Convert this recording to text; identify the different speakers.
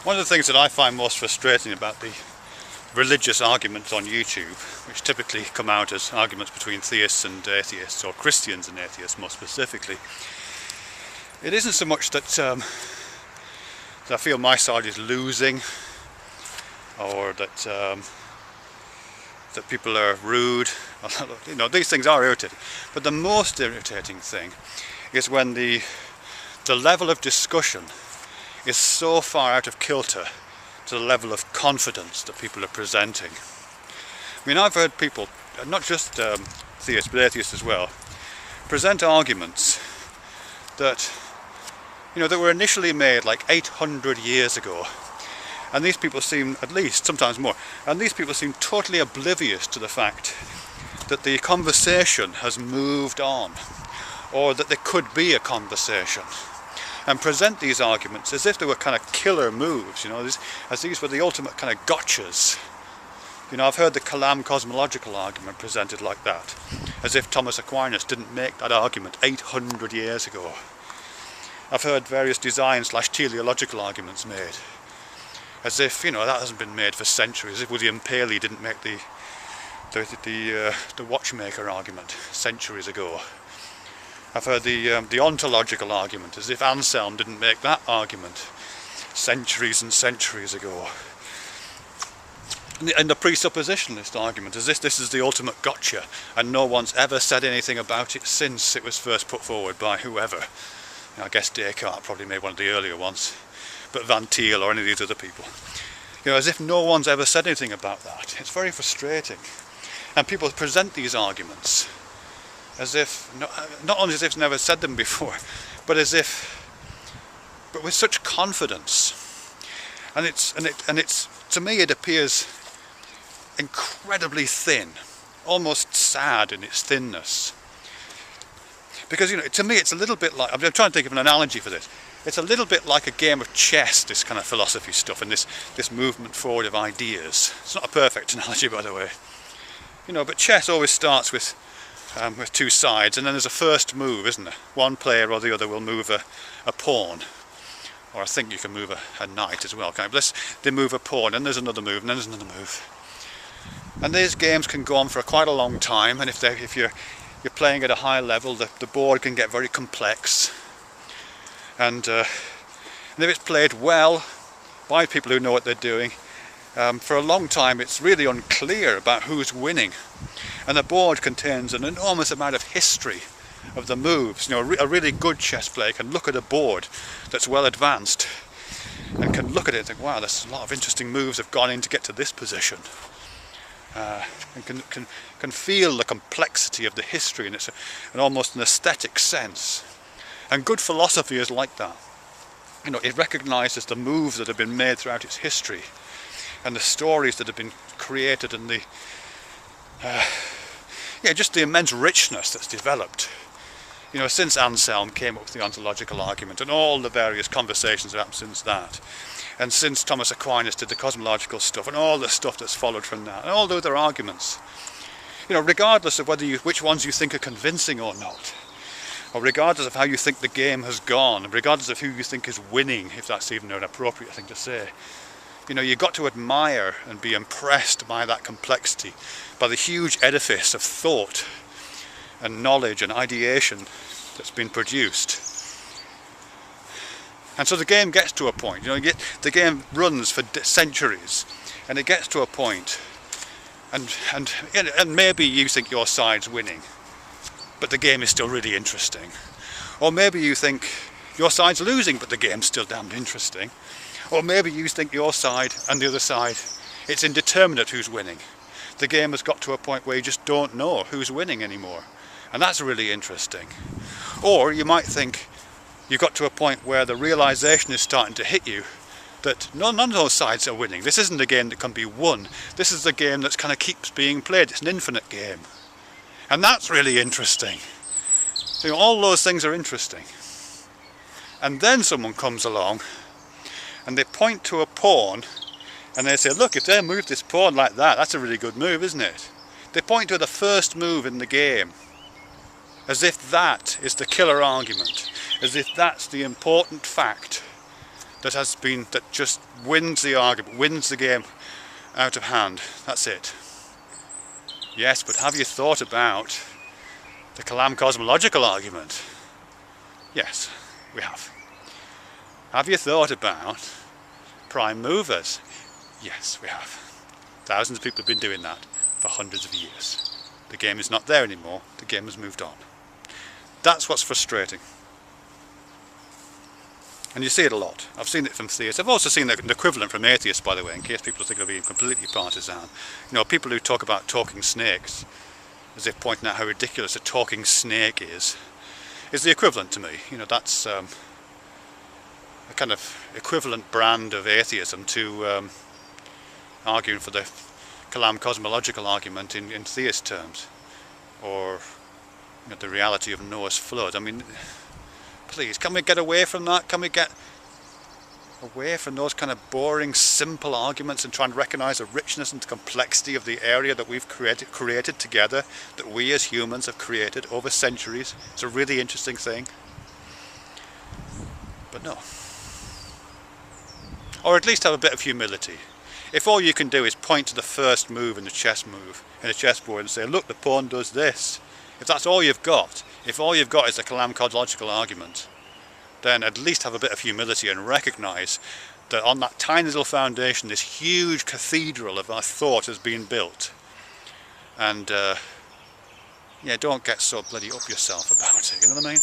Speaker 1: One of the things that I find most frustrating about the religious arguments on YouTube, which typically come out as arguments between theists and atheists, or Christians and atheists more specifically, it isn't so much that, that I feel my side is losing, or that that people are rude. You know, these things are irritating, but the most irritating thing is when the level of discussion is so far out of kilter to the level of confidence that people are presenting. I mean, I've heard people, not just theists but atheists as well, present arguments that, you know, that were initially made like 800 years ago, and these people seem, at least sometimes more, and these people seem totally oblivious to the fact that the conversation has moved on, or that there could be a conversation, and present these arguments as if they were kind of killer moves, you know, as these were the ultimate kind of gotchas. You know, I've heard the Kalam cosmological argument presented like that, as if Thomas Aquinas didn't make that argument 800 years ago. I've heard various design/teleological arguments made, as if, you know, that hasn't been made for centuries, as if William Paley didn't make the watchmaker argument centuries ago. I've heard the ontological argument, as if Anselm didn't make that argument centuries and centuries ago. And the presuppositionalist argument, as if this is the ultimate gotcha, and no one's ever said anything about it since it was first put forward by whoever. You know, I guess Descartes probably made one of the earlier ones, but Van Til or any of these other people. You know, as if no one's ever said anything about that. It's very frustrating. And people present these arguments as if, not only as if they've never said them before, but with such confidence. And it's to me it appears incredibly thin, almost sad in its thinness. Because, you know, to me it's a little bit like, I'm trying to think of an analogy for this. It's a little bit like a game of chess, this kind of philosophy stuff, and this movement forward of ideas. It's not a perfect analogy, by the way. You know, but chess always starts with two sides, and then there's a first move, isn't there? One player or the other will move a pawn, or I think you can move a knight as well. Okay, but they move a pawn, and there's another move, and then there's another move. And these games can go on for quite a long time, and if you're playing at a high level, the board can get very complex. And if it's played well by people who know what they're doing, for a long time it's really unclear about who's winning, and the board contains an enormous amount of history of the moves. You know, a really good chess player can look at a board that's well advanced and can look at it and think, wow, there's a lot of interesting moves have gone in to get to this position, and can feel the complexity of the history, and it's almost an aesthetic sense. And good philosophy is like that. You know, it recognises the moves that have been made throughout its history, and the stories that have been created, and just the immense richness that's developed. You know, since Anselm came up with the ontological argument, and all the various conversations that happened since that, and since Thomas Aquinas did the cosmological stuff, and all the stuff that's followed from that, and all the other arguments. You know, regardless of which ones you think are convincing or not, or regardless of how you think the game has gone, regardless of who you think is winning, if that's even an appropriate thing to say, you know, you've got to admire and be impressed by that complexity, by the huge edifice of thought and knowledge and ideation that's been produced. And so the game gets to a point, you know, the game runs for centuries, and it gets to a point, and maybe you think your side's winning, but the game is still really interesting. Or maybe you think your side's losing, but the game's still damned interesting. Or maybe you think your side and the other side, it's indeterminate who's winning. The game has got to a point where you just don't know who's winning anymore. And that's really interesting. Or you might think you've got to a point where the realization is starting to hit you that none of those sides are winning. This isn't a game that can be won. This is a game that kind of keeps being played. It's an infinite game. And that's really interesting. So all those things are interesting. And then someone comes along and they point to a pawn and they say, look, if they move this pawn like that, that's a really good move, isn't it? They point to the first move in the game, as if that is the killer argument, as if that's the important fact that just wins the argument, wins the game out of hand. That's it. Yes, but have you thought about the Kalam cosmological argument? Yes, we have. Have you thought about prime movers? Yes, we have. Thousands of people have been doing that for hundreds of years. The game is not there anymore, the game has moved on. That's what's frustrating. And you see it a lot. I've seen it from theists. I've also seen the equivalent from atheists, by the way, in case people think of being completely partisan. You know, people who talk about talking snakes, as if pointing out how ridiculous a talking snake is the equivalent to me. You know, that's a kind of equivalent brand of atheism to arguing for the Kalam cosmological argument in theist terms, or you know, the reality of Noah's flood. I mean, please, can we get away from that? Can we get away from those kind of boring, simple arguments and try and recognise the richness and complexity of the area that we've created together, that we as humans have created over centuries? It's a really interesting thing. But no. Or at least have a bit of humility. If all you can do is point to the first move in the chessboard and say, look, the pawn does this. If that's all you've got, if all you've got is the Kalam cosmological argument, then at least have a bit of humility and recognise that on that tiny little foundation, this huge cathedral of our thought has been built. And yeah, don't get so bloody up yourself about it, you know what I mean?